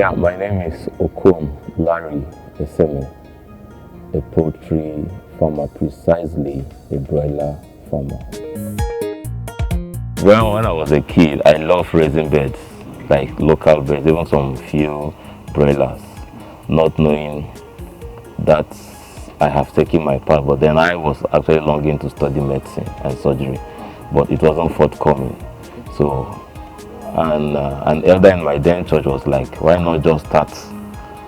Yeah, my name is Okom Larry Eseme, a poultry farmer, precisely a broiler farmer. Well, when I was a kid, I loved raising birds, like local birds, even some few broilers, not knowing that I have taken my path. But then I was actually longing to study medicine and surgery, but it wasn't forthcoming. So, an elder in my then church was like, why not just start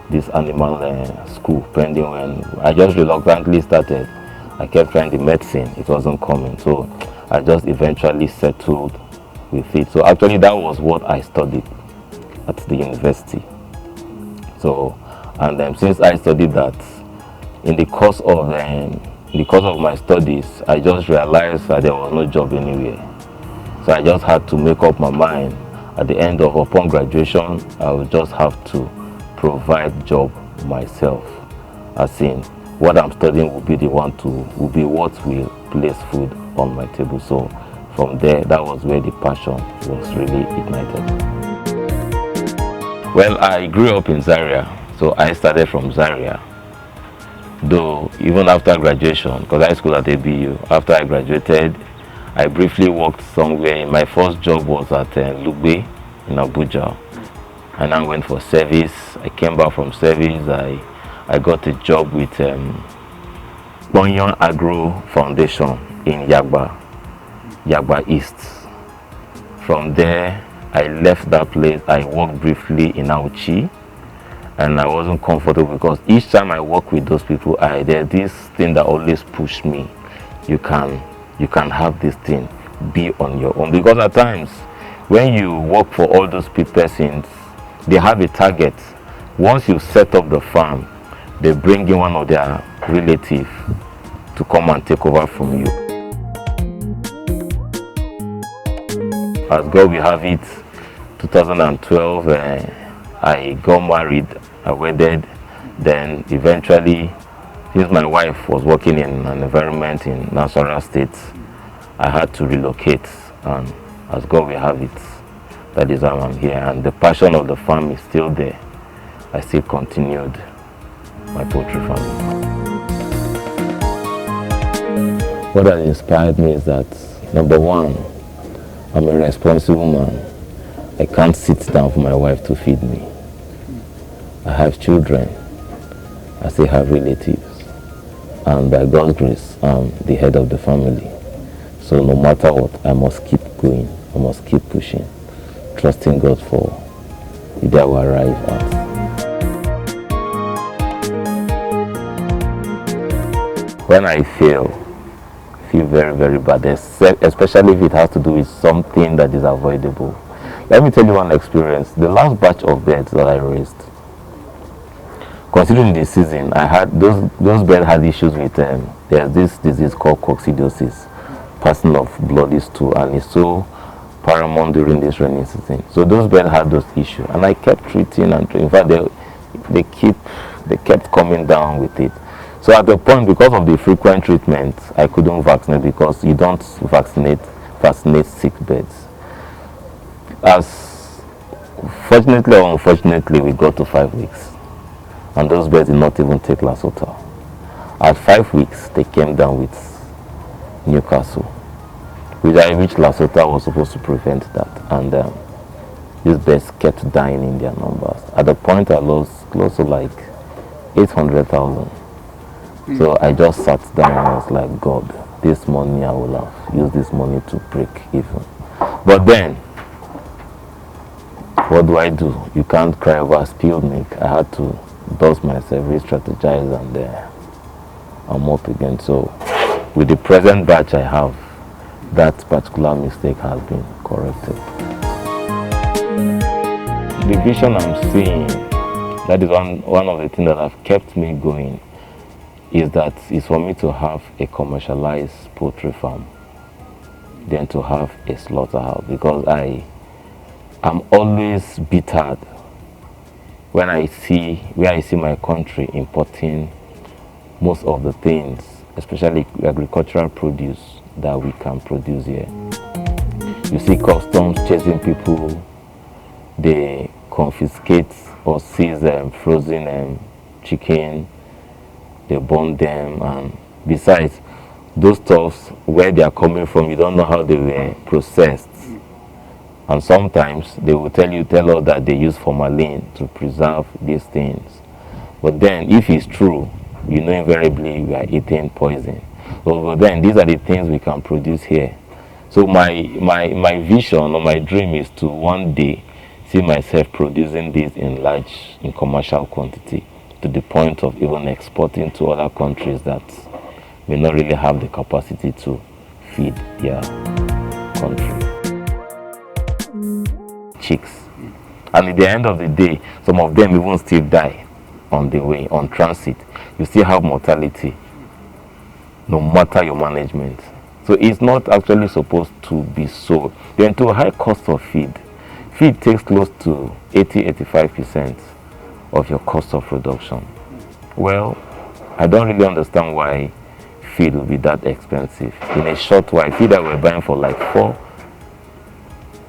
this animal school, pending when I just reluctantly started. I kept trying the medicine, it wasn't coming. So I just eventually settled with it. So actually that was what I studied at the university. So, and since I studied that, in the course of my studies, I just realized that there was no job anywhere. So I just had to make up my mind. At the end of upon graduation, I would just have to provide job myself. As in, what I'm studying will be what will place food on my table. So from there, that was where the passion was really ignited. Well, I grew up in Zaria, so I started from Zaria. Though even after graduation, because I schooled at ABU, after I graduated, I briefly worked somewhere. My first job was at Lugbe in Abuja. And I went for service. I came back from service. I got a job with Bonyon Agro Foundation in Yagba East. From there, I left that place. I worked briefly in Auchi, and I wasn't comfortable because each time I work with those people, there's this thing that always pushed me. You can have this thing, be on your own. Because at times, when you work for all those persons, they have a target. Once you set up the farm, they bring in one of their relatives to come and take over from you. As God will have it, 2012, I got married, I wedded. Then eventually, since my wife was working in an environment in Nasarawa State, I had to relocate, and as God will have it, that is how I'm here. And the passion of the farm is still there. I still continued my poultry farming. What has inspired me is that, number one, I'm a responsible man. I can't sit down for my wife to feed me. I have children. I still have relatives. And by God's grace, I'm the head of the family. So no matter what, I must keep going. I must keep pushing, trusting God for the day I will arrive at. When I feel very, very bad, especially if it has to do with something that is avoidable. Let me tell you one experience. The last batch of birds that I raised, considering the season, I had those birds had issues with there's this disease called coccidiosis, passing of bloody stool, and it's so paramount during this rainy season. So those birds had those issues, and I kept treating and treating. In fact, they kept coming down with it. So at the point, because of the frequent treatment, I couldn't vaccinate, because you don't vaccinate sick birds. As fortunately or unfortunately, we got to 5 weeks, and those birds did not even take Lasota. At 5 weeks, they came down with Newcastle, which Lasota was supposed to prevent that, and these birds kept dying in their numbers. At the point, I lost close to like 800,000. So I just sat down and I was like, God, this money I will have used this money to break even. But then, what do? You can't cry over spilled milk. I had to dust myself, re-strategize, and I'm up again. So with the present batch I have, that particular mistake has been corrected. The vision I'm seeing, that is one of the things that have kept me going, is for me to have a commercialized poultry farm, then to have a slaughterhouse, because I'm always bittered when I see my country importing most of the things, especially agricultural produce, that we can produce here. You see customs chasing people, they confiscate or seize frozen chicken, they burn them, and besides, those stuffs, where they are coming from, you don't know how they were processed. And sometimes they will tell us that they use formalin to preserve these things. But then, if it's true, you know invariably we are eating poison. But then, these are the things we can produce here. So my vision or my dream is to one day see myself producing this in commercial quantity, to the point of even exporting to other countries that may not really have the capacity to feed their country. Chicks. And at the end of the day, some of them even still die on the way, on transit. You still have mortality, no matter your management. So it's not actually supposed to be so. Then to a high cost of feed. Feed takes close to 80-85% of your cost of production. Well, I don't really understand why feed will be that expensive. In a short while, feed that we're buying for like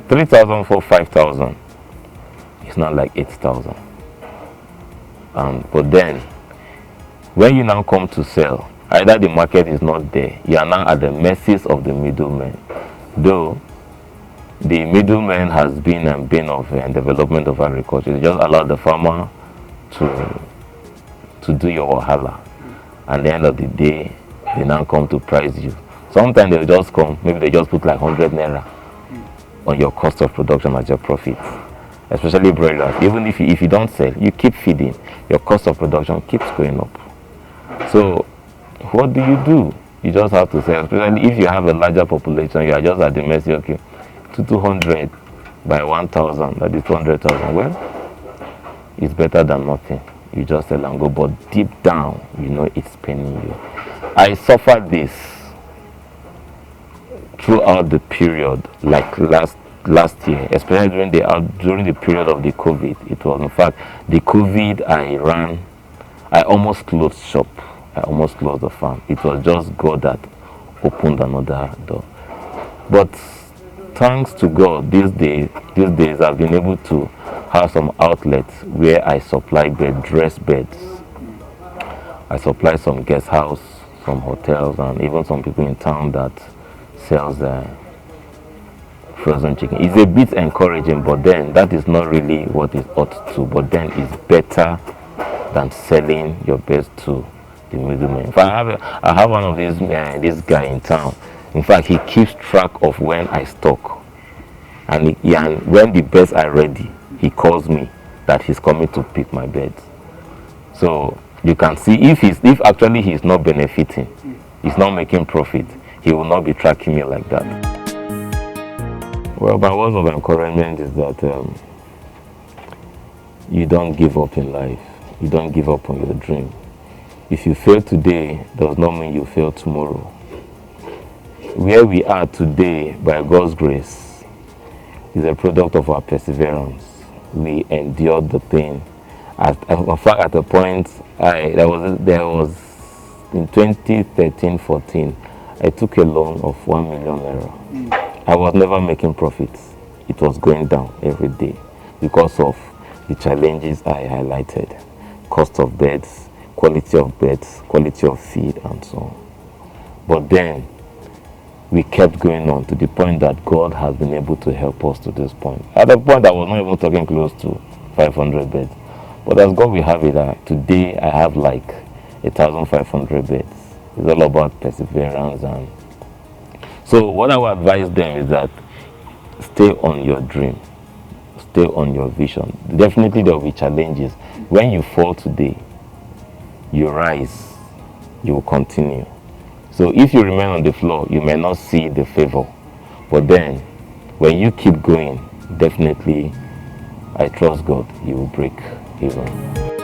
3,000 for 5,000. It's not like 8,000. But then, when you now come to sell, either the market is not there, you are now at the mercies of the middlemen. Though the middleman has been and been of development of agriculture. They just allow the farmer to do your wahala. At the end of the day, they now come to price you. Sometimes they'll just come, maybe they just put like 100 naira on your cost of production as your profit. Especially broilers. Even if you don't sell, you keep feeding, your cost of production keeps going up. So what do? You just have to sell. Especially if you have a larger population, you are just at the mercy. Okay, 200 by 1,000, that is 200,000. Well, it's better than nothing. You just sell and go, but deep down, you know it's paining you. I suffered this throughout the period, like last year, especially during the period of the COVID. It was, in fact, the COVID I almost closed shop. I almost closed the farm. It was just God that opened another door. But thanks to God, these days I've been able to have some outlets where I supply dress beds. I supply some guest house, some hotels, and even some people in town that sells frozen chicken. It's a bit encouraging, but then that is not really what it ought to. But then it's better than selling your best to the middleman. If I have one of these this guy in town. In fact, he keeps track of when I stock, and when the beds are ready, he calls me that he's coming to pick my beds. So you can see if actually he's not benefiting, he's not making profit, he will not be tracking me like that. Well, my words of encouragement is that you don't give up in life. You don't give up on your dream. If you fail today, does not mean you fail tomorrow. Where we are today, by God's grace, is a product of our perseverance. We endured the pain. In fact, at a point, there was in 2013-14, I took a loan of 1 million naira. I was never making profits. It was going down every day because of the challenges I highlighted: cost of beds, quality of feed, and so on. But then we kept going on to the point that God has been able to help us to this point. At the point I was not even talking close to 500 beds. But as God will have it, today I have like 1,500 beds. It's all about perseverance. And so what I would advise them is that stay on your dream. Stay on your vision. Definitely there will be challenges. When you fall today, you rise, you will continue. So if you remain on the floor, you may not see the favor. But then, when you keep going, definitely, I trust God, you will break even.